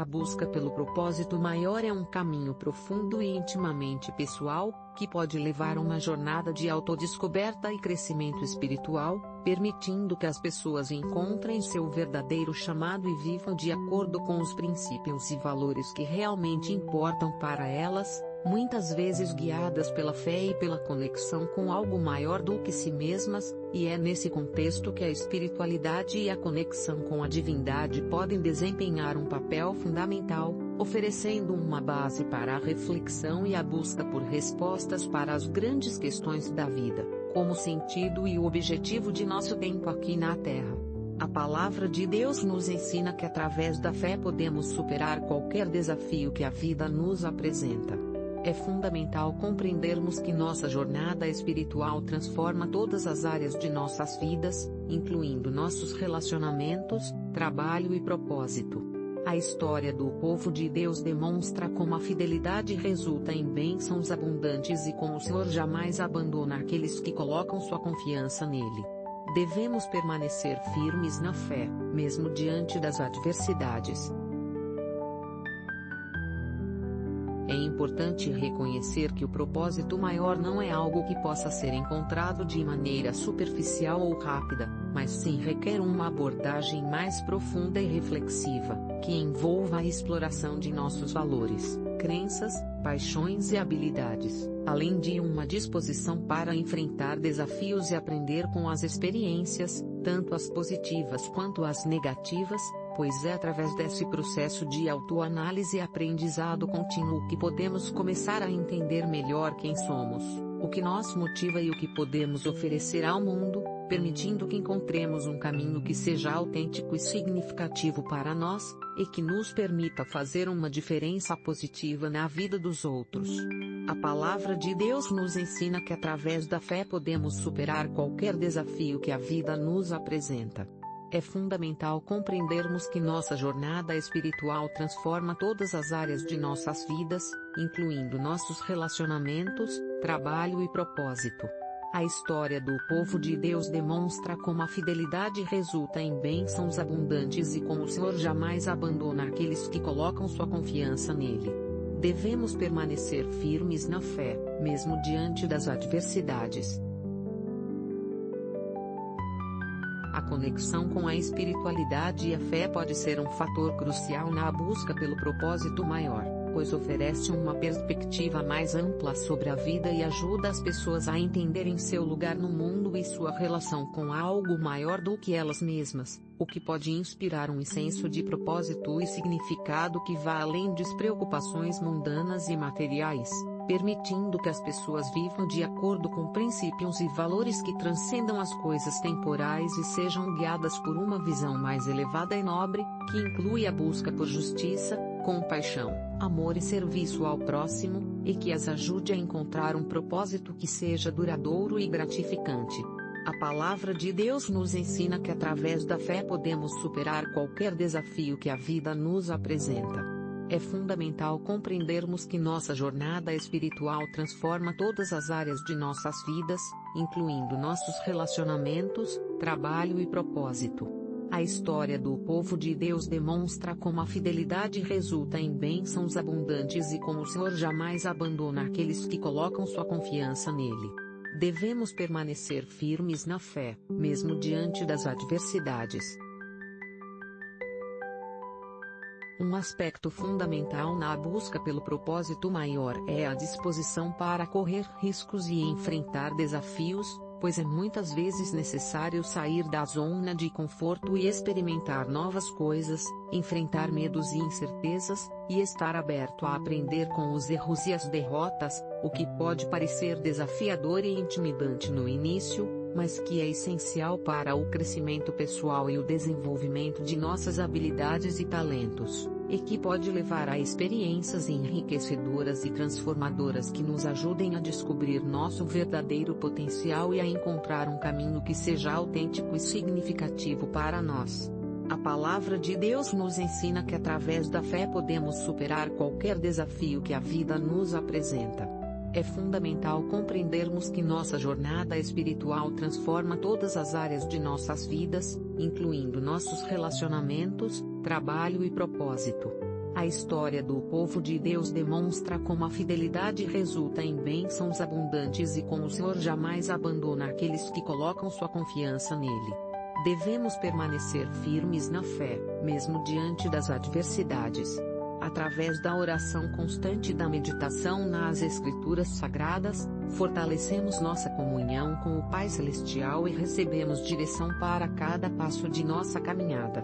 A busca pelo propósito maior é um caminho profundo e intimamente pessoal, que pode levar a uma jornada de autodescoberta e crescimento espiritual, permitindo que as pessoas encontrem seu verdadeiro chamado e vivam de acordo com os princípios e valores que realmente importam para elas, muitas vezes guiadas pela fé e pela conexão com algo maior do que si mesmas, e é nesse contexto que a espiritualidade e a conexão com a divindade podem desempenhar um papel fundamental, oferecendo uma base para a reflexão e a busca por respostas para as grandes questões da vida, como o sentido e o objetivo de nosso tempo aqui na Terra. A palavra de Deus nos ensina que através da fé podemos superar qualquer desafio que a vida nos apresenta. É fundamental compreendermos que nossa jornada espiritual transforma todas as áreas de nossas vidas, incluindo nossos relacionamentos, trabalho e propósito. A história do povo de Deus demonstra como a fidelidade resulta em bênçãos abundantes e como o Senhor jamais abandona aqueles que colocam sua confiança nele. Devemos permanecer firmes na fé, mesmo diante das adversidades. É importante reconhecer que o propósito maior não é algo que possa ser encontrado de maneira superficial ou rápida, mas sim requer uma abordagem mais profunda e reflexiva, que envolva a exploração de nossos valores, crenças, paixões e habilidades, além de uma disposição para enfrentar desafios e aprender com as experiências, tanto as positivas quanto as negativas, pois é através desse processo de autoanálise e aprendizado contínuo que podemos começar a entender melhor quem somos, o que nos motiva e o que podemos oferecer ao mundo, permitindo que encontremos um caminho que seja autêntico e significativo para nós, e que nos permita fazer uma diferença positiva na vida dos outros. A palavra de Deus nos ensina que através da fé podemos superar qualquer desafio que a vida nos apresenta. É fundamental compreendermos que nossa jornada espiritual transforma todas as áreas de nossas vidas, incluindo nossos relacionamentos, trabalho e propósito. A história do povo de Deus demonstra como a fidelidade resulta em bênçãos abundantes e como o Senhor jamais abandona aqueles que colocam sua confiança nele. Devemos permanecer firmes na fé, mesmo diante das adversidades. A conexão com a espiritualidade e a fé pode ser um fator crucial na busca pelo propósito maior, pois oferece uma perspectiva mais ampla sobre a vida e ajuda as pessoas a entenderem seu lugar no mundo e sua relação com algo maior do que elas mesmas, o que pode inspirar um senso de propósito e significado que vá além de preocupações mundanas e materiais, permitindo que as pessoas vivam de acordo com princípios e valores que transcendam as coisas temporais e sejam guiadas por uma visão mais elevada e nobre, que inclui a busca por justiça, compaixão, amor e serviço ao próximo, e que as ajude a encontrar um propósito que seja duradouro e gratificante. A palavra de Deus nos ensina que através da fé podemos superar qualquer desafio que a vida nos apresenta. É fundamental compreendermos que nossa jornada espiritual transforma todas as áreas de nossas vidas, incluindo nossos relacionamentos, trabalho e propósito. A história do povo de Deus demonstra como a fidelidade resulta em bênçãos abundantes e como o Senhor jamais abandona aqueles que colocam sua confiança nele. Devemos permanecer firmes na fé, mesmo diante das adversidades. Um aspecto fundamental na busca pelo propósito maior é a disposição para correr riscos e enfrentar desafios, pois é muitas vezes necessário sair da zona de conforto e experimentar novas coisas, enfrentar medos e incertezas, e estar aberto a aprender com os erros e as derrotas, o que pode parecer desafiador e intimidante no início, mas que é essencial para o crescimento pessoal e o desenvolvimento de nossas habilidades e talentos, e que pode levar a experiências enriquecedoras e transformadoras que nos ajudem a descobrir nosso verdadeiro potencial e a encontrar um caminho que seja autêntico e significativo para nós. A palavra de Deus nos ensina que através da fé podemos superar qualquer desafio que a vida nos apresenta. É fundamental compreendermos que nossa jornada espiritual transforma todas as áreas de nossas vidas, incluindo nossos relacionamentos, trabalho e propósito. A história do povo de Deus demonstra como a fidelidade resulta em bênçãos abundantes e como o Senhor jamais abandona aqueles que colocam sua confiança nele. Devemos permanecer firmes na fé, mesmo diante das adversidades. Através da oração constante e da meditação nas Escrituras Sagradas, fortalecemos nossa comunhão com o Pai Celestial e recebemos direção para cada passo de nossa caminhada.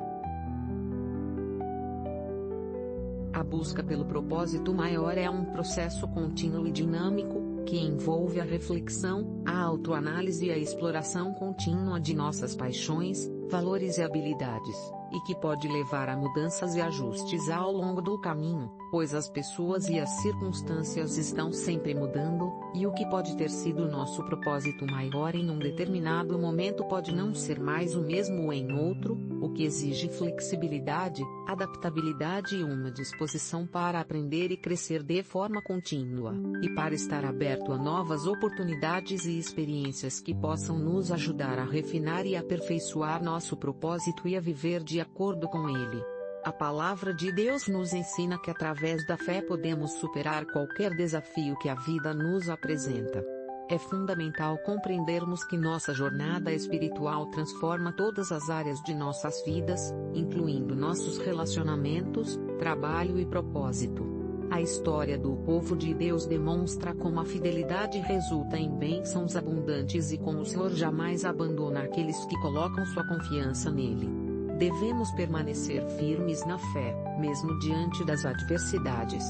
A busca pelo propósito maior é um processo contínuo e dinâmico, que envolve a reflexão, a autoanálise e a exploração contínua de nossas paixões, valores e habilidades, e que pode levar a mudanças e ajustes ao longo do caminho, pois as pessoas e as circunstâncias estão sempre mudando, e o que pode ter sido nosso propósito maior em um determinado momento pode não ser mais o mesmo em outro, o que exige flexibilidade, adaptabilidade e uma disposição para aprender e crescer de forma contínua, e para estar aberto a novas oportunidades e experiências que possam nos ajudar a refinar e aperfeiçoar nosso propósito e a viver de acordo com ele. A palavra de Deus nos ensina que através da fé podemos superar qualquer desafio que a vida nos apresenta. É fundamental compreendermos que nossa jornada espiritual transforma todas as áreas de nossas vidas, incluindo nossos relacionamentos, trabalho e propósito. A história do povo de Deus demonstra como a fidelidade resulta em bênçãos abundantes e como o Senhor jamais abandona aqueles que colocam sua confiança nele. Devemos permanecer firmes na fé, mesmo diante das adversidades.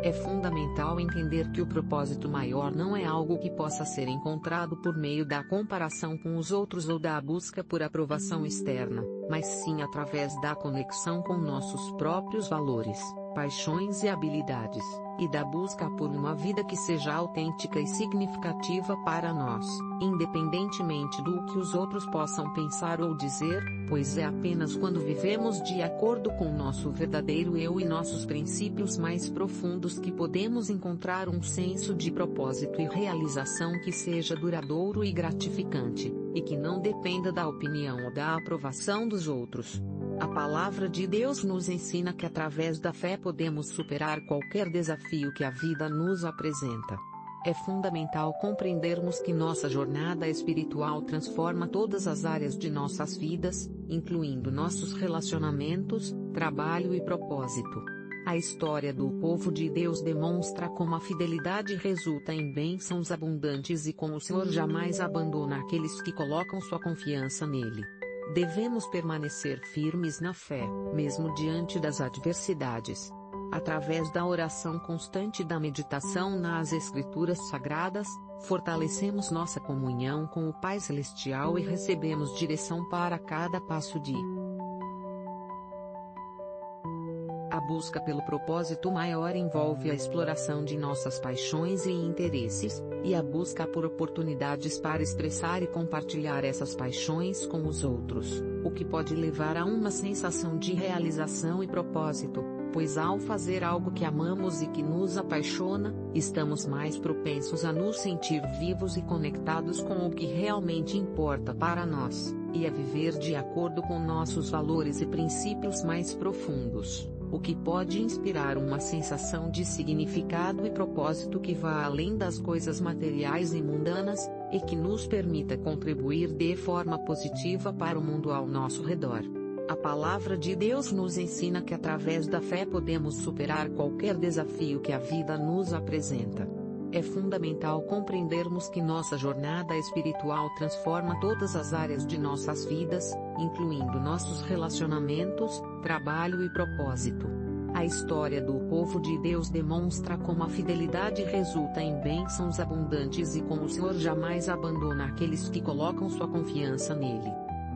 É fundamental entender que o propósito maior não é algo que possa ser encontrado por meio da comparação com os outros ou da busca por aprovação externa, mas sim através da conexão com nossos próprios valores, paixões e habilidades, e da busca por uma vida que seja autêntica e significativa para nós, independentemente do que os outros possam pensar ou dizer, pois é apenas quando vivemos de acordo com nosso verdadeiro eu e nossos princípios mais profundos que podemos encontrar um senso de propósito e realização que seja duradouro e gratificante, e que não dependa da opinião ou da aprovação dos outros. A palavra de Deus nos ensina que através da fé podemos superar qualquer desafio que a vida nos apresenta. É fundamental compreendermos que nossa jornada espiritual transforma todas as áreas de nossas vidas, incluindo nossos relacionamentos, trabalho e propósito. A história do povo de Deus demonstra como a fidelidade resulta em bênçãos abundantes e como o Senhor jamais abandona aqueles que colocam sua confiança nele. Devemos permanecer firmes na fé, mesmo diante das adversidades. Através da oração constante e da meditação nas Escrituras Sagradas, fortalecemos nossa comunhão com o Pai Celestial e recebemos direção para cada passo de A busca pelo propósito maior envolve a exploração de nossas paixões e interesses, e a busca por oportunidades para expressar e compartilhar essas paixões com os outros, o que pode levar a uma sensação de realização e propósito, pois ao fazer algo que amamos e que nos apaixona, estamos mais propensos a nos sentir vivos e conectados com o que realmente importa para nós, e a viver de acordo com nossos valores e princípios mais profundos, o que pode inspirar uma sensação de significado e propósito que vá além das coisas materiais e mundanas, e que nos permita contribuir de forma positiva para o mundo ao nosso redor. A palavra de Deus nos ensina que através da fé podemos superar qualquer desafio que a vida nos apresenta. É fundamental compreendermos que nossa jornada espiritual transforma todas as áreas de nossas vidas, incluindo nossos relacionamentos, trabalho e propósito. A história do povo de Deus demonstra como a fidelidade resulta em bênçãos abundantes e como o Senhor jamais abandona aqueles que colocam sua confiança nele.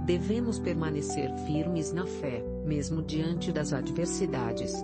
Devemos permanecer firmes na fé, mesmo diante das adversidades.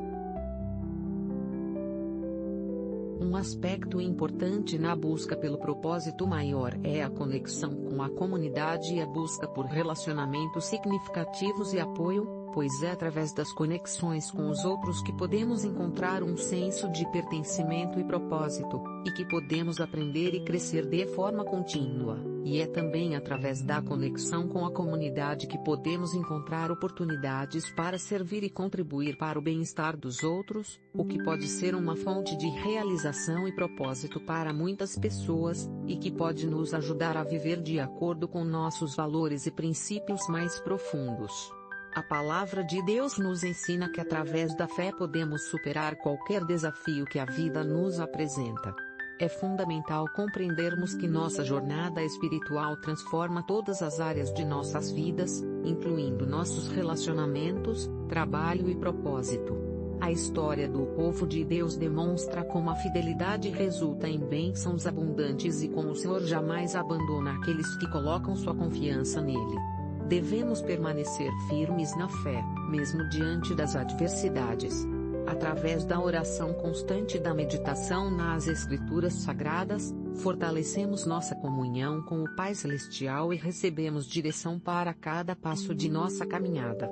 Um aspecto importante na busca pelo propósito maior é a conexão com a comunidade e a busca por relacionamentos significativos e apoio, pois é através das conexões com os outros que podemos encontrar um senso de pertencimento e propósito, e que podemos aprender e crescer de forma contínua, e é também através da conexão com a comunidade que podemos encontrar oportunidades para servir e contribuir para o bem-estar dos outros, o que pode ser uma fonte de realização e propósito para muitas pessoas, e que pode nos ajudar a viver de acordo com nossos valores e princípios mais profundos. A palavra de Deus nos ensina que através da fé podemos superar qualquer desafio que a vida nos apresenta. É fundamental compreendermos que nossa jornada espiritual transforma todas as áreas de nossas vidas, incluindo nossos relacionamentos, trabalho e propósito. A história do povo de Deus demonstra como a fidelidade resulta em bênçãos abundantes e como o Senhor jamais abandona aqueles que colocam sua confiança nele. Devemos permanecer firmes na fé, mesmo diante das adversidades. Através da oração constante e da meditação nas Escrituras Sagradas, fortalecemos nossa comunhão com o Pai Celestial e recebemos direção para cada passo de nossa caminhada.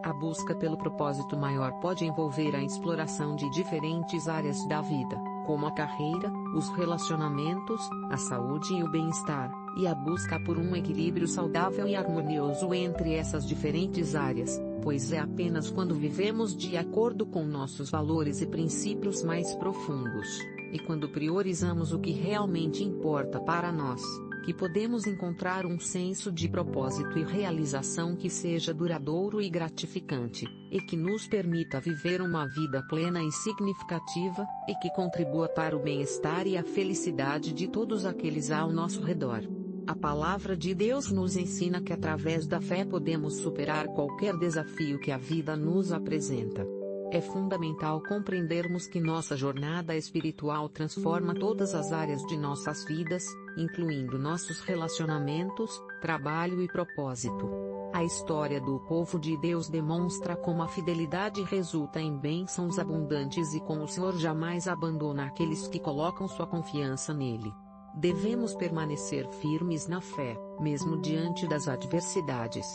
A busca pelo propósito maior pode envolver a exploração de diferentes áreas da vida, como a carreira, os relacionamentos, a saúde e o bem-estar, e a busca por um equilíbrio saudável e harmonioso entre essas diferentes áreas, pois é apenas quando vivemos de acordo com nossos valores e princípios mais profundos, e quando priorizamos o que realmente importa para nós, que podemos encontrar um senso de propósito e realização que seja duradouro e gratificante, e que nos permita viver uma vida plena e significativa, e que contribua para o bem-estar e a felicidade de todos aqueles ao nosso redor. A palavra de Deus nos ensina que através da fé podemos superar qualquer desafio que a vida nos apresenta. É fundamental compreendermos que nossa jornada espiritual transforma todas as áreas de nossas vidas, incluindo nossos relacionamentos, trabalho e propósito. A história do povo de Deus demonstra como a fidelidade resulta em bênçãos abundantes e como o Senhor jamais abandona aqueles que colocam sua confiança nele. Devemos permanecer firmes na fé, mesmo diante das adversidades.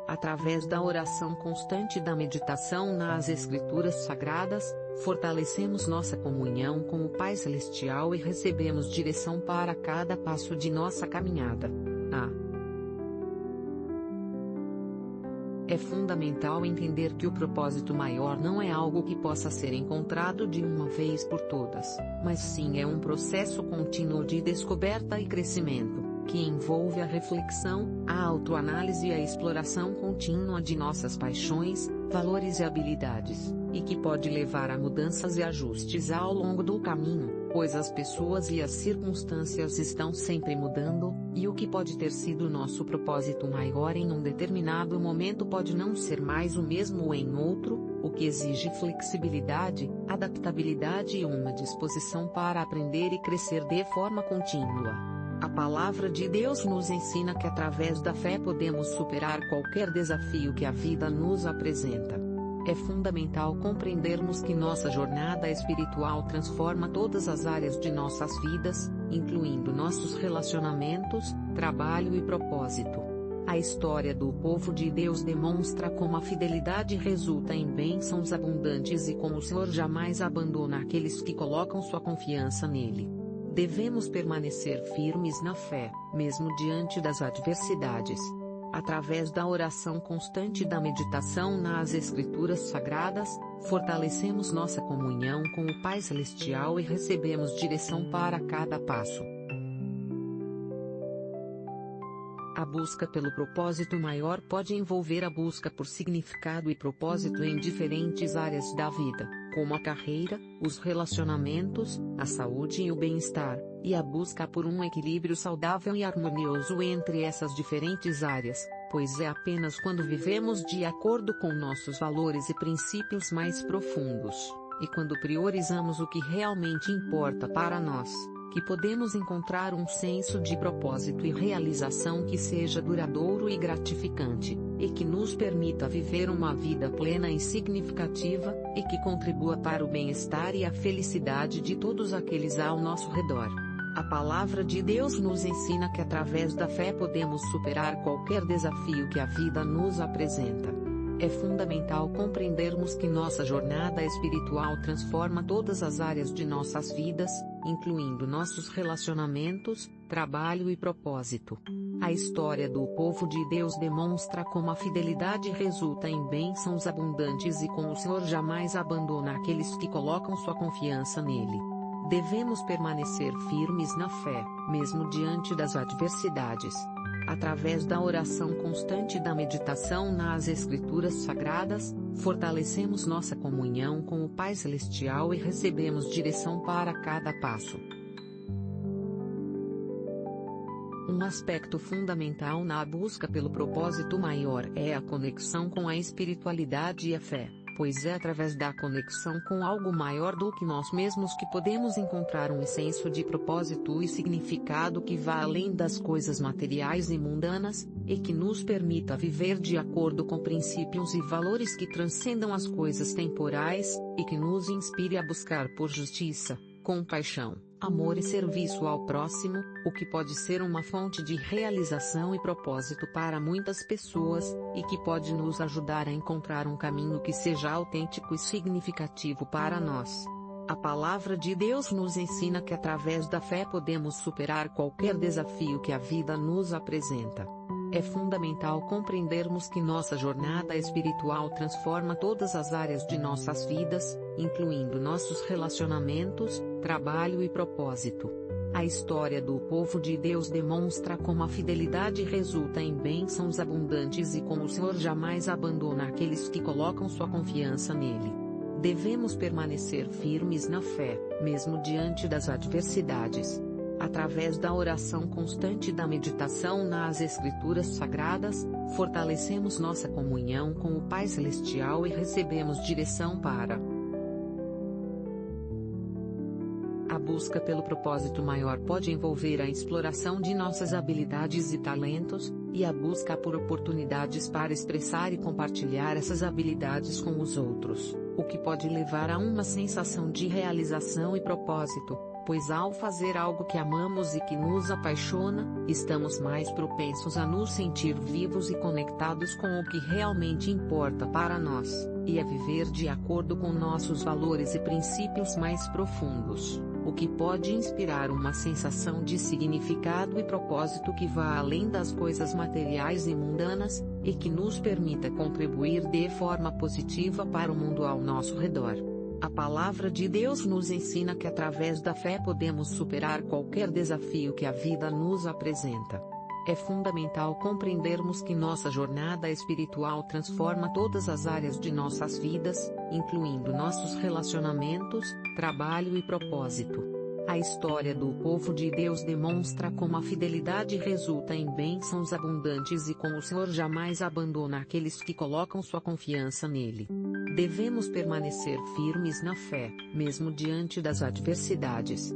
Através da oração constante e da meditação nas Escrituras Sagradas, fortalecemos nossa comunhão com o Pai Celestial e recebemos direção para cada passo de nossa caminhada. É fundamental entender que o propósito maior não é algo que possa ser encontrado de uma vez por todas, mas sim é um processo contínuo de descoberta e crescimento, que envolve a reflexão, a autoanálise e a exploração contínua de nossas paixões, valores e habilidades, e que pode levar a mudanças e ajustes ao longo do caminho, pois as pessoas e as circunstâncias estão sempre mudando, e o que pode ter sido nosso propósito maior em um determinado momento pode não ser mais o mesmo em outro, o que exige flexibilidade, adaptabilidade e uma disposição para aprender e crescer de forma contínua. A palavra de Deus nos ensina que através da fé podemos superar qualquer desafio que a vida nos apresenta. É fundamental compreendermos que nossa jornada espiritual transforma todas as áreas de nossas vidas, incluindo nossos relacionamentos, trabalho e propósito. A história do povo de Deus demonstra como a fidelidade resulta em bênçãos abundantes e como o Senhor jamais abandona aqueles que colocam sua confiança nele. Devemos permanecer firmes na fé, mesmo diante das adversidades. Através da oração constante e da meditação nas Escrituras Sagradas, fortalecemos nossa comunhão com o Pai Celestial e recebemos direção para cada passo. A busca pelo propósito maior pode envolver a busca por significado e propósito em diferentes áreas da vida, como a carreira, os relacionamentos, a saúde e o bem-estar, e a busca por um equilíbrio saudável e harmonioso entre essas diferentes áreas, pois é apenas quando vivemos de acordo com nossos valores e princípios mais profundos, e quando priorizamos o que realmente importa para nós, que podemos encontrar um senso de propósito e realização que seja duradouro e gratificante, e que nos permita viver uma vida plena e significativa, e que contribua para o bem-estar e a felicidade de todos aqueles ao nosso redor. A palavra de Deus nos ensina que através da fé podemos superar qualquer desafio que a vida nos apresenta. É fundamental compreendermos que nossa jornada espiritual transforma todas as áreas de nossas vidas, incluindo nossos relacionamentos, trabalho e propósito. A história do povo de Deus demonstra como a fidelidade resulta em bênçãos abundantes e como o Senhor jamais abandona aqueles que colocam sua confiança nele. Devemos permanecer firmes na fé, mesmo diante das adversidades. Através da oração constante e da meditação nas Escrituras Sagradas, fortalecemos nossa comunhão com o Pai Celestial e recebemos direção para cada passo. Um aspecto fundamental na busca pelo propósito maior é a conexão com a espiritualidade e a fé, pois é através da conexão com algo maior do que nós mesmos que podemos encontrar um senso de propósito e significado que vá além das coisas materiais e mundanas, e que nos permita viver de acordo com princípios e valores que transcendam as coisas temporais, e que nos inspire a buscar por justiça, compaixão, amor e serviço ao próximo, o que pode ser uma fonte de realização e propósito para muitas pessoas, e que pode nos ajudar a encontrar um caminho que seja autêntico e significativo para nós. A palavra de Deus nos ensina que através da fé podemos superar qualquer desafio que a vida nos apresenta. É fundamental compreendermos que nossa jornada espiritual transforma todas as áreas de nossas vidas, incluindo nossos relacionamentos, trabalho e propósito. A história do povo de Deus demonstra como a fidelidade resulta em bênçãos abundantes e como o Senhor jamais abandona aqueles que colocam sua confiança nele. Devemos permanecer firmes na fé, mesmo diante das adversidades. Através da oração constante e da meditação nas Escrituras Sagradas, fortalecemos nossa comunhão com o Pai Celestial e recebemos direção para a busca pelo propósito maior pode envolver a exploração de nossas habilidades e talentos, e a busca por oportunidades para expressar e compartilhar essas habilidades com os outros, o que pode levar a uma sensação de realização e propósito. Pois ao fazer algo que amamos e que nos apaixona, estamos mais propensos a nos sentir vivos e conectados com o que realmente importa para nós, e a viver de acordo com nossos valores e princípios mais profundos, o que pode inspirar uma sensação de significado e propósito que vá além das coisas materiais e mundanas, e que nos permita contribuir de forma positiva para o mundo ao nosso redor. A palavra de Deus nos ensina que através da fé podemos superar qualquer desafio que a vida nos apresenta. É fundamental compreendermos que nossa jornada espiritual transforma todas as áreas de nossas vidas, incluindo nossos relacionamentos, trabalho e propósito. A história do povo de Deus demonstra como a fidelidade resulta em bênçãos abundantes e como o Senhor jamais abandona aqueles que colocam sua confiança nele. Devemos permanecer firmes na fé, mesmo diante das adversidades.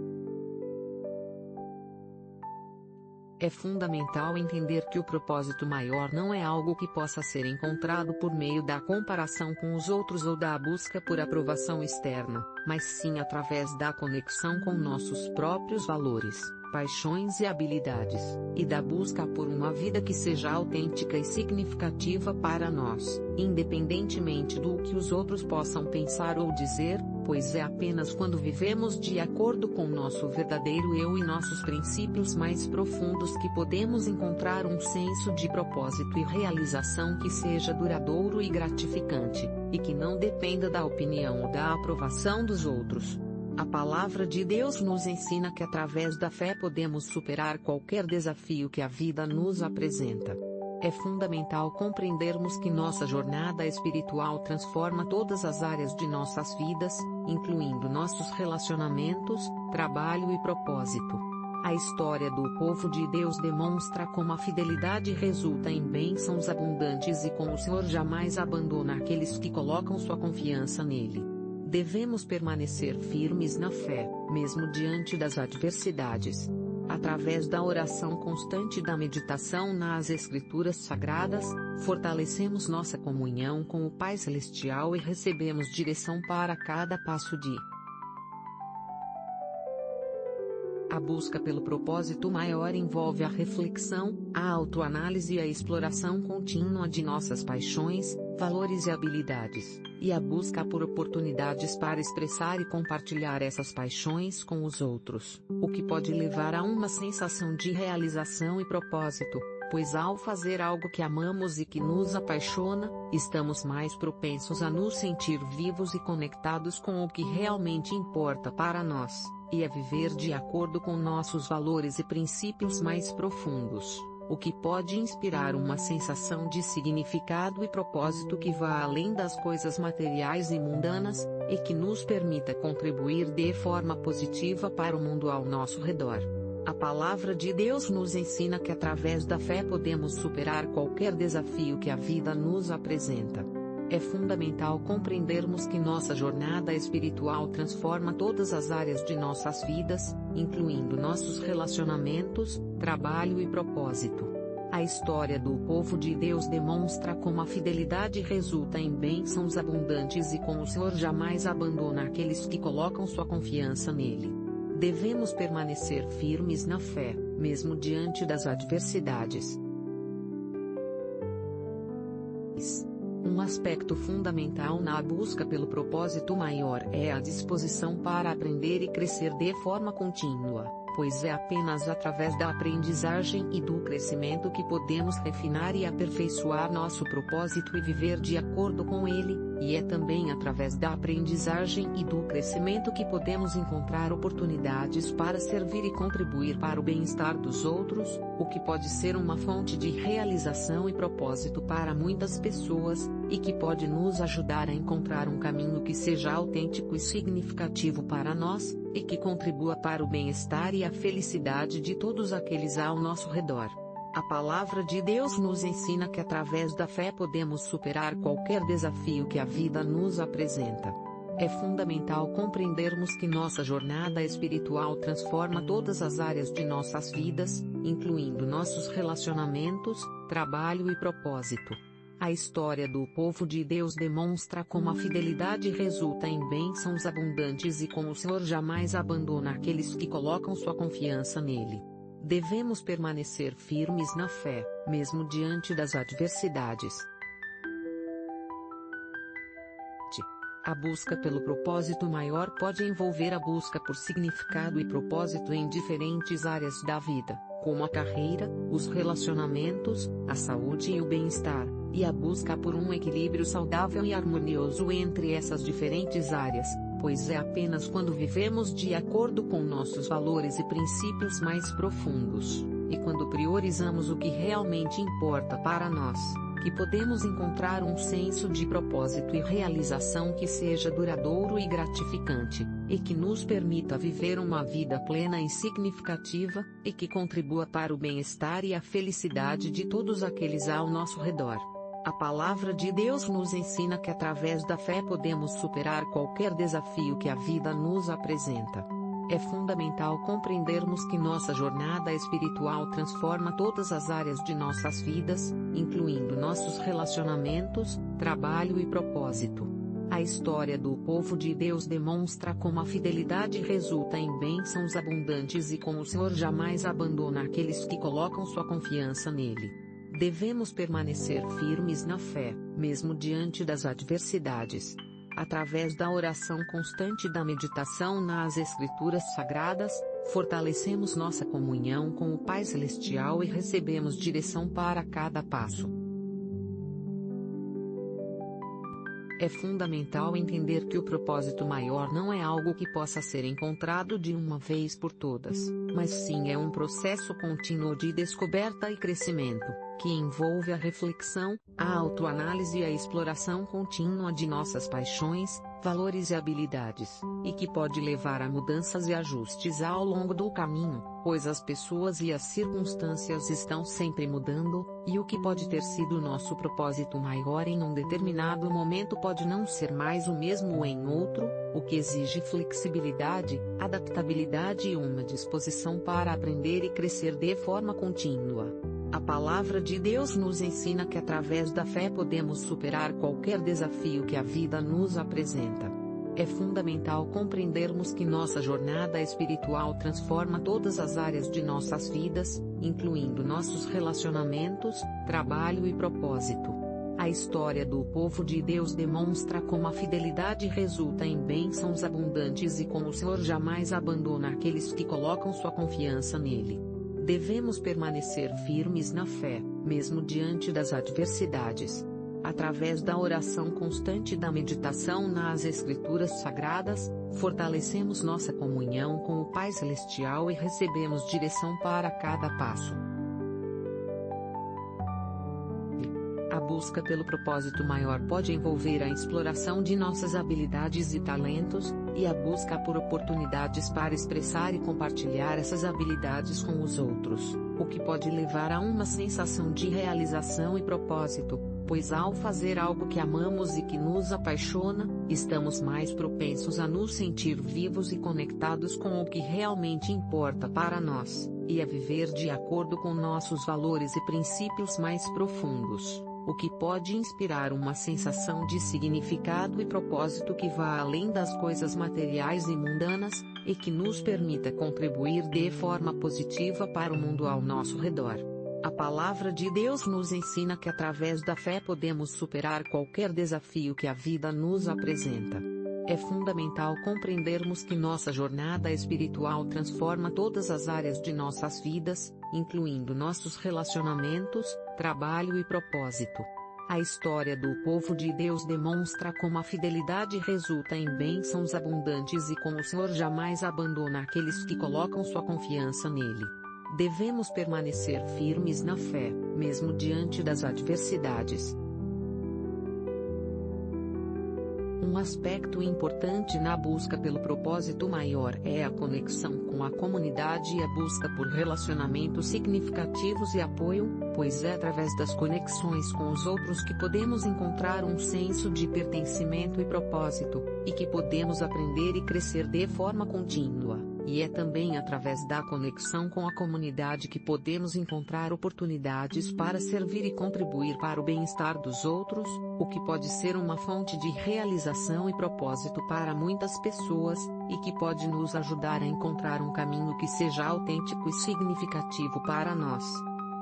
É fundamental entender que o propósito maior não é algo que possa ser encontrado por meio da comparação com os outros ou da busca por aprovação externa, mas sim através da conexão com nossos próprios valores, paixões e habilidades, e da busca por uma vida que seja autêntica e significativa para nós, independentemente do que os outros possam pensar ou dizer, pois é apenas quando vivemos de acordo com nosso verdadeiro eu e nossos princípios mais profundos que podemos encontrar um senso de propósito e realização que seja duradouro e gratificante, e que não dependa da opinião ou da aprovação dos outros. A palavra de Deus nos ensina que através da fé podemos superar qualquer desafio que a vida nos apresenta. É fundamental compreendermos que nossa jornada espiritual transforma todas as áreas de nossas vidas, incluindo nossos relacionamentos, trabalho e propósito. A história do povo de Deus demonstra como a fidelidade resulta em bênçãos abundantes e como o Senhor jamais abandona aqueles que colocam sua confiança nele. Devemos permanecer firmes na fé, mesmo diante das adversidades. Através da oração constante e da meditação nas Escrituras Sagradas, fortalecemos nossa comunhão com o Pai Celestial e recebemos direção para cada passo de A busca pelo propósito maior envolve a reflexão, a autoanálise e a exploração contínua de nossas paixões, valores e habilidades, e a busca por oportunidades para expressar e compartilhar essas paixões com os outros, o que pode levar a uma sensação de realização e propósito, pois ao fazer algo que amamos e que nos apaixona, estamos mais propensos a nos sentir vivos e conectados com o que realmente importa para nós, e a viver de acordo com nossos valores e princípios mais profundos, o que pode inspirar uma sensação de significado e propósito que vá além das coisas materiais e mundanas, e que nos permita contribuir de forma positiva para o mundo ao nosso redor. A palavra de Deus nos ensina que através da fé podemos superar qualquer desafio que a vida nos apresenta. É fundamental compreendermos que nossa jornada espiritual transforma todas as áreas de nossas vidas, incluindo nossos relacionamentos, trabalho e propósito. A história do povo de Deus demonstra como a fidelidade resulta em bênçãos abundantes e como o Senhor jamais abandona aqueles que colocam sua confiança nele. Devemos permanecer firmes na fé, mesmo diante das adversidades. Um aspecto fundamental na busca pelo propósito maior é a disposição para aprender e crescer de forma contínua, pois é apenas através da aprendizagem e do crescimento que podemos refinar e aperfeiçoar nosso propósito e viver de acordo com ele, e é também através da aprendizagem e do crescimento que podemos encontrar oportunidades para servir e contribuir para o bem-estar dos outros, o que pode ser uma fonte de realização e propósito para muitas pessoas, e que pode nos ajudar a encontrar um caminho que seja autêntico e significativo para nós, e que contribua para o bem-estar e a felicidade de todos aqueles ao nosso redor. A palavra de Deus nos ensina que através da fé podemos superar qualquer desafio que a vida nos apresenta. É fundamental compreendermos que nossa jornada espiritual transforma todas as áreas de nossas vidas, incluindo nossos relacionamentos, trabalho e propósito. A história do povo de Deus demonstra como a fidelidade resulta em bênçãos abundantes e como o Senhor jamais abandona aqueles que colocam sua confiança nele. Devemos permanecer firmes na fé, mesmo diante das adversidades. A busca pelo propósito maior pode envolver a busca por significado e propósito em diferentes áreas da vida, como a carreira, os relacionamentos, a saúde e o bem-estar, e a busca por um equilíbrio saudável e harmonioso entre essas diferentes áreas, pois é apenas quando vivemos de acordo com nossos valores e princípios mais profundos, e quando priorizamos o que realmente importa para nós, que podemos encontrar um senso de propósito e realização que seja duradouro e gratificante, e que nos permita viver uma vida plena e significativa, e que contribua para o bem-estar e a felicidade de todos aqueles ao nosso redor. A palavra de Deus nos ensina que através da fé podemos superar qualquer desafio que a vida nos apresenta. É fundamental compreendermos que nossa jornada espiritual transforma todas as áreas de nossas vidas, incluindo nossos relacionamentos, trabalho e propósito. A história do povo de Deus demonstra como a fidelidade resulta em bênçãos abundantes e como o Senhor jamais abandona aqueles que colocam sua confiança nele. Devemos permanecer firmes na fé, mesmo diante das adversidades. Através da oração constante e da meditação nas Escrituras Sagradas, fortalecemos nossa comunhão com o Pai Celestial e recebemos direção para cada passo. É fundamental entender que o propósito maior não é algo que possa ser encontrado de uma vez por todas, mas sim é um processo contínuo de descoberta e crescimento, que envolve a reflexão, a autoanálise e a exploração contínua de nossas paixões, valores e habilidades, e que pode levar a mudanças e ajustes ao longo do caminho, pois as pessoas e as circunstâncias estão sempre mudando, e o que pode ter sido nosso propósito maior em um determinado momento pode não ser mais o mesmo em outro, o que exige flexibilidade, adaptabilidade e uma disposição para aprender e crescer de forma contínua. A palavra de Deus nos ensina que através da fé podemos superar qualquer desafio que a vida nos apresenta. É fundamental compreendermos que nossa jornada espiritual transforma todas as áreas de nossas vidas, incluindo nossos relacionamentos, trabalho e propósito. A história do povo de Deus demonstra como a fidelidade resulta em bênçãos abundantes e como o Senhor jamais abandona aqueles que colocam sua confiança nele. Devemos permanecer firmes na fé, mesmo diante das adversidades. Através da oração constante e da meditação nas Escrituras Sagradas, fortalecemos nossa comunhão com o Pai Celestial e recebemos direção para cada passo. A busca pelo propósito maior pode envolver a exploração de nossas habilidades e talentos, e a busca por oportunidades para expressar e compartilhar essas habilidades com os outros, o que pode levar a uma sensação de realização e propósito, pois ao fazer algo que amamos e que nos apaixona, estamos mais propensos a nos sentir vivos e conectados com o que realmente importa para nós, e a viver de acordo com nossos valores e princípios mais profundos, o que pode inspirar uma sensação de significado e propósito que vá além das coisas materiais e mundanas, e que nos permita contribuir de forma positiva para o mundo ao nosso redor. A palavra de Deus nos ensina que através da fé podemos superar qualquer desafio que a vida nos apresenta. É fundamental compreendermos que nossa jornada espiritual transforma todas as áreas de nossas vidas, incluindo nossos relacionamentos, trabalho e propósito. A história do povo de Deus demonstra como a fidelidade resulta em bênçãos abundantes e como o Senhor jamais abandona aqueles que colocam sua confiança nele. Devemos permanecer firmes na fé, mesmo diante das adversidades. Um aspecto importante na busca pelo propósito maior é a conexão com a comunidade e a busca por relacionamentos significativos e apoio, pois é através das conexões com os outros que podemos encontrar um senso de pertencimento e propósito, e que podemos aprender e crescer de forma contínua. E é também através da conexão com a comunidade que podemos encontrar oportunidades para servir e contribuir para o bem-estar dos outros, o que pode ser uma fonte de realização e propósito para muitas pessoas, e que pode nos ajudar a encontrar um caminho que seja autêntico e significativo para nós.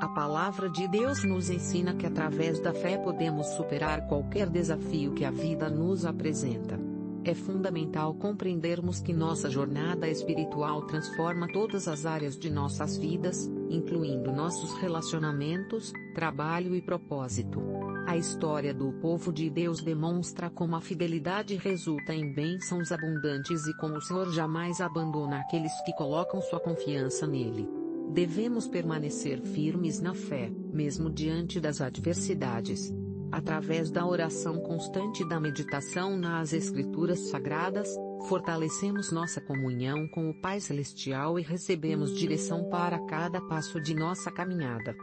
A palavra de Deus nos ensina que através da fé podemos superar qualquer desafio que a vida nos apresenta. É fundamental compreendermos que nossa jornada espiritual transforma todas as áreas de nossas vidas, incluindo nossos relacionamentos, trabalho e propósito. A história do povo de Deus demonstra como a fidelidade resulta em bênçãos abundantes e como o Senhor jamais abandona aqueles que colocam sua confiança nele. Devemos permanecer firmes na fé, mesmo diante das adversidades. Através da oração constante e da meditação nas Escrituras Sagradas, fortalecemos nossa comunhão com o Pai Celestial e recebemos direção para cada passo de nossa caminhada.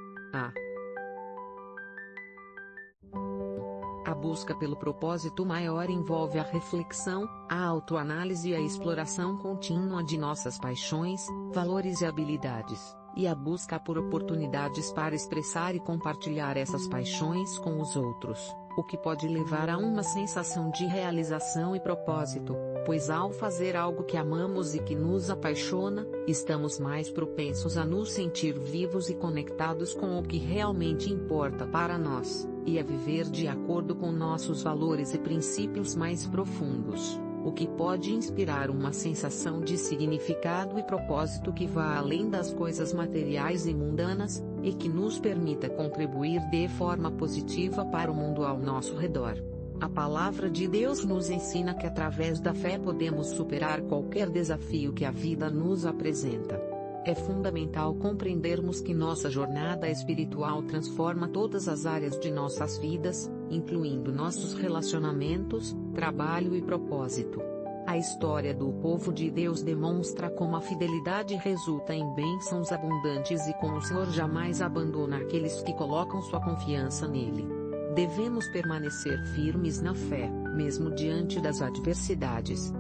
A busca pelo propósito maior envolve a reflexão, a autoanálise e a exploração contínua de nossas paixões, valores e habilidades, e a busca por oportunidades para expressar e compartilhar essas paixões com os outros, o que pode levar a uma sensação de realização e propósito, pois ao fazer algo que amamos e que nos apaixona, estamos mais propensos a nos sentir vivos e conectados com o que realmente importa para nós, e a viver de acordo com nossos valores e princípios mais profundos, o que pode inspirar uma sensação de significado e propósito que vá além das coisas materiais e mundanas, e que nos permita contribuir de forma positiva para o mundo ao nosso redor. A palavra de Deus nos ensina que através da fé podemos superar qualquer desafio que a vida nos apresenta. É fundamental compreendermos que nossa jornada espiritual transforma todas as áreas de nossas vidas, incluindo nossos relacionamentos, trabalho e propósito. A história do povo de Deus demonstra como a fidelidade resulta em bênçãos abundantes e como o Senhor jamais abandona aqueles que colocam sua confiança nele. Devemos permanecer firmes na fé, mesmo diante das adversidades.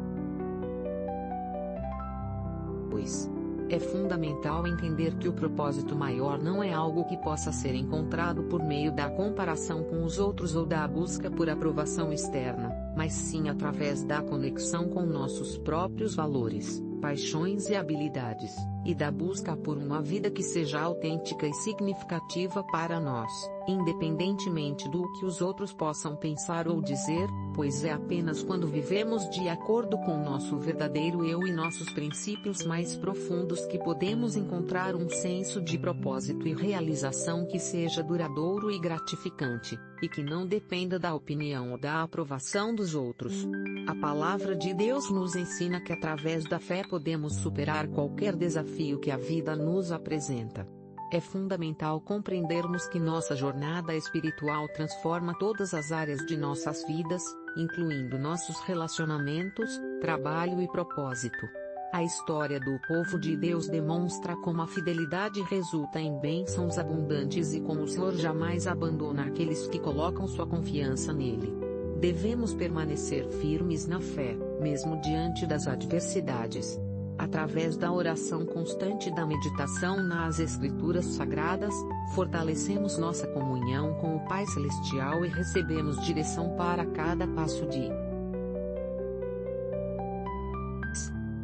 É fundamental entender que o propósito maior não é algo que possa ser encontrado por meio da comparação com os outros ou da busca por aprovação externa, mas sim através da conexão com nossos próprios valores, paixões e habilidades, e da busca por uma vida que seja autêntica e significativa para nós, independentemente do que os outros possam pensar ou dizer, pois é apenas quando vivemos de acordo com nosso verdadeiro eu e nossos princípios mais profundos que podemos encontrar um senso de propósito e realização que seja duradouro e gratificante, e que não dependa da opinião ou da aprovação dos outros. A palavra de Deus nos ensina que através da fé podemos superar qualquer desafio que a vida nos apresenta. É fundamental compreendermos que nossa jornada espiritual transforma todas as áreas de nossas vidas, incluindo nossos relacionamentos, trabalho e propósito. A história do povo de Deus demonstra como a fidelidade resulta em bênçãos abundantes e como o Senhor jamais abandona aqueles que colocam sua confiança nele. Devemos permanecer firmes na fé, mesmo diante das adversidades. Através da oração constante e da meditação nas Escrituras Sagradas, fortalecemos nossa comunhão com o Pai Celestial e recebemos direção para cada passo de.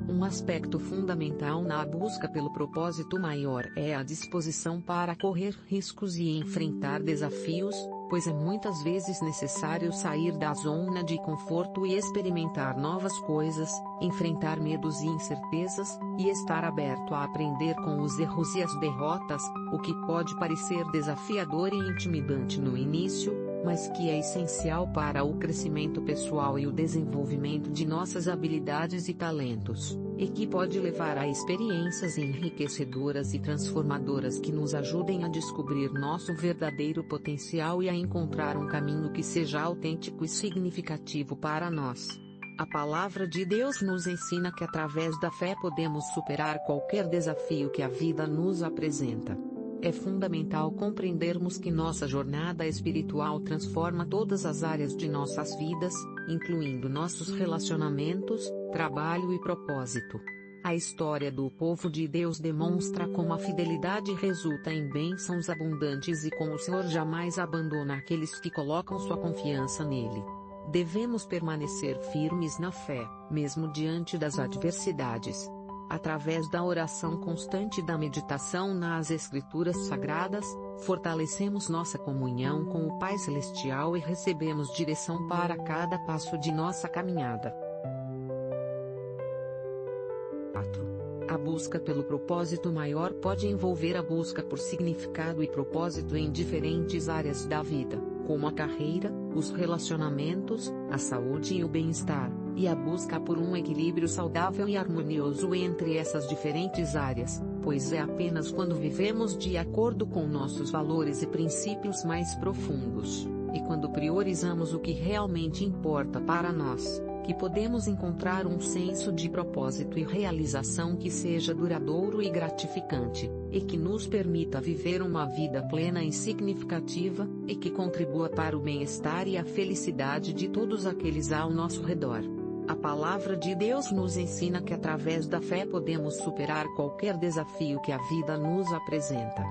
Um aspecto fundamental na busca pelo propósito maior é a disposição para correr riscos e enfrentar desafios, pois é muitas vezes necessário sair da zona de conforto e experimentar novas coisas, enfrentar medos e incertezas, e estar aberto a aprender com os erros e as derrotas, o que pode parecer desafiador e intimidante no início, mas que é essencial para o crescimento pessoal e o desenvolvimento de nossas habilidades e talentos, e que pode levar a experiências enriquecedoras e transformadoras que nos ajudem a descobrir nosso verdadeiro potencial e a encontrar um caminho que seja autêntico e significativo para nós. A palavra de Deus nos ensina que através da fé podemos superar qualquer desafio que a vida nos apresenta. É fundamental compreendermos que nossa jornada espiritual transforma todas as áreas de nossas vidas, incluindo nossos relacionamentos, trabalho e propósito. A história do povo de Deus demonstra como a fidelidade resulta em bênçãos abundantes e como o Senhor jamais abandona aqueles que colocam sua confiança nele. Devemos permanecer firmes na fé, mesmo diante das adversidades. Através da oração constante e da meditação nas Escrituras Sagradas, fortalecemos nossa comunhão com o Pai Celestial e recebemos direção para cada passo de nossa caminhada. 4. A busca pelo propósito maior pode envolver a busca por significado e propósito em diferentes áreas da vida, como a carreira, os relacionamentos, a saúde e o bem-estar, e a busca por um equilíbrio saudável e harmonioso entre essas diferentes áreas, pois é apenas quando vivemos de acordo com nossos valores e princípios mais profundos, e quando priorizamos o que realmente importa para nós, que podemos encontrar um senso de propósito e realização que seja duradouro e gratificante, e que nos permita viver uma vida plena e significativa, e que contribua para o bem-estar e a felicidade de todos aqueles ao nosso redor. A palavra de Deus nos ensina que através da fé podemos superar qualquer desafio que a vida nos apresenta.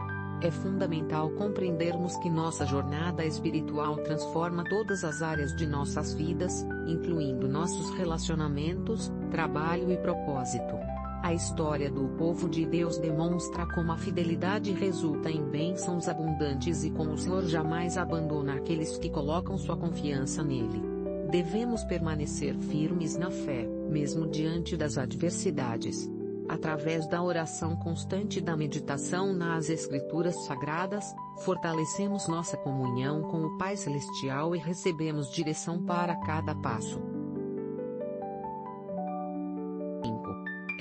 É fundamental compreendermos que nossa jornada espiritual transforma todas as áreas de nossas vidas, incluindo nossos relacionamentos, trabalho e propósito. A história do povo de Deus demonstra como a fidelidade resulta em bênçãos abundantes e como o Senhor jamais abandona aqueles que colocam sua confiança nele. Devemos permanecer firmes na fé, mesmo diante das adversidades. Através da oração constante e da meditação nas Escrituras Sagradas, fortalecemos nossa comunhão com o Pai Celestial e recebemos direção para cada passo. 5.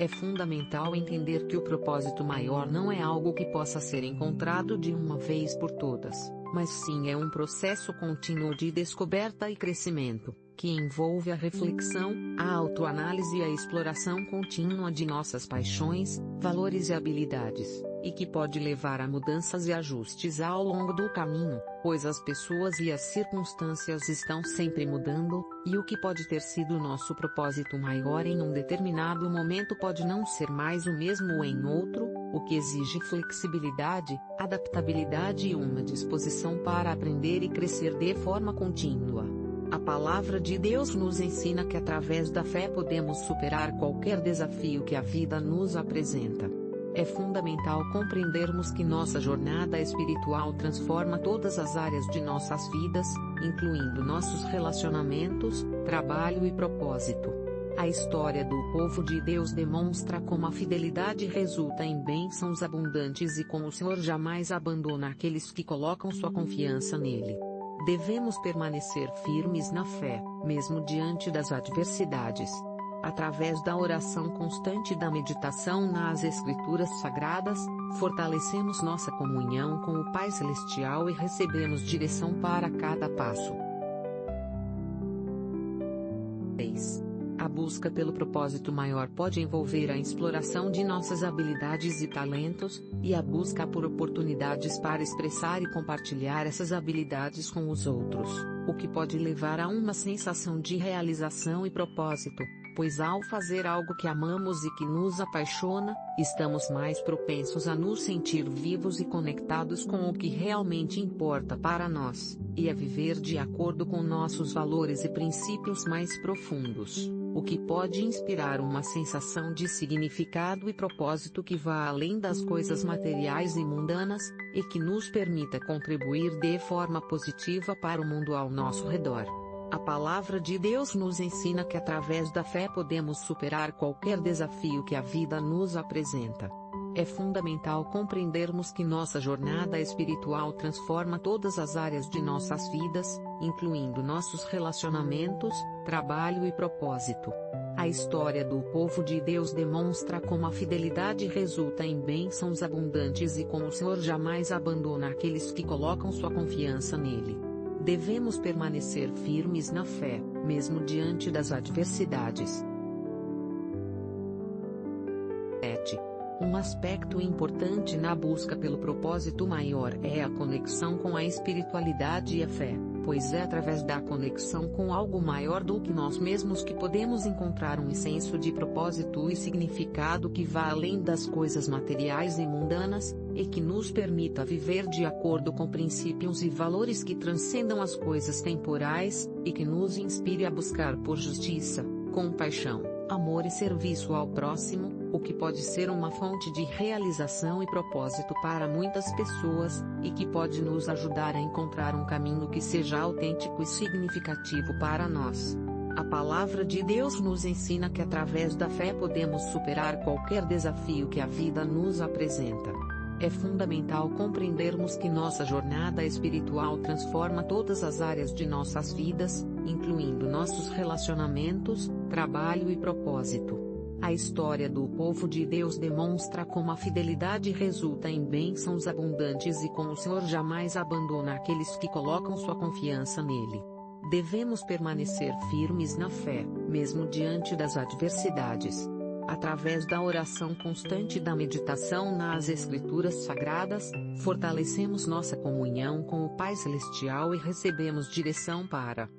É fundamental entender que o propósito maior não é algo que possa ser encontrado de uma vez por todas, mas sim é um processo contínuo de descoberta e crescimento, que envolve a reflexão, a autoanálise e a exploração contínua de nossas paixões, valores e habilidades, e que pode levar a mudanças e ajustes ao longo do caminho, pois as pessoas e as circunstâncias estão sempre mudando, e o que pode ter sido nosso propósito maior em um determinado momento pode não ser mais o mesmo em outro, o que exige flexibilidade, adaptabilidade e uma disposição para aprender e crescer de forma contínua. A palavra de Deus nos ensina que através da fé podemos superar qualquer desafio que a vida nos apresenta. É fundamental compreendermos que nossa jornada espiritual transforma todas as áreas de nossas vidas, incluindo nossos relacionamentos, trabalho e propósito. A história do povo de Deus demonstra como a fidelidade resulta em bênçãos abundantes e como o Senhor jamais abandona aqueles que colocam sua confiança nele. Devemos permanecer firmes na fé, mesmo diante das adversidades. Através da oração constante e da meditação nas Escrituras Sagradas, fortalecemos nossa comunhão com o Pai Celestial e recebemos direção para cada passo. 6. A busca pelo propósito maior pode envolver a exploração de nossas habilidades e talentos, e a busca por oportunidades para expressar e compartilhar essas habilidades com os outros, o que pode levar a uma sensação de realização e propósito, pois ao fazer algo que amamos e que nos apaixona, estamos mais propensos a nos sentir vivos e conectados com o que realmente importa para nós, e a viver de acordo com nossos valores e princípios mais profundos, o que pode inspirar uma sensação de significado e propósito que vá além das coisas materiais e mundanas, e que nos permita contribuir de forma positiva para o mundo ao nosso redor. A palavra de Deus nos ensina que através da fé podemos superar qualquer desafio que a vida nos apresenta. É fundamental compreendermos que nossa jornada espiritual transforma todas as áreas de nossas vidas, incluindo nossos relacionamentos, trabalho e propósito. A história do povo de Deus demonstra como a fidelidade resulta em bênçãos abundantes e como o Senhor jamais abandona aqueles que colocam sua confiança nele. Devemos permanecer firmes na fé, mesmo diante das adversidades. 7. Um aspecto importante na busca pelo propósito maior é a conexão com a espiritualidade e a fé, pois é através da conexão com algo maior do que nós mesmos que podemos encontrar um senso de propósito e significado que vá além das coisas materiais e mundanas, e que nos permita viver de acordo com princípios e valores que transcendam as coisas temporais, e que nos inspire a buscar por justiça, compaixão, amor e serviço ao próximo, o que pode ser uma fonte de realização e propósito para muitas pessoas, e que pode nos ajudar a encontrar um caminho que seja autêntico e significativo para nós. A palavra de Deus nos ensina que através da fé podemos superar qualquer desafio que a vida nos apresenta. É fundamental compreendermos que nossa jornada espiritual transforma todas as áreas de nossas vidas, incluindo nossos relacionamentos, trabalho e propósito. A história do povo de Deus demonstra como a fidelidade resulta em bênçãos abundantes e como o Senhor jamais abandona aqueles que colocam sua confiança nele. Devemos permanecer firmes na fé, mesmo diante das adversidades. Através da oração constante e da meditação nas Escrituras Sagradas, fortalecemos nossa comunhão com o Pai Celestial e recebemos direção para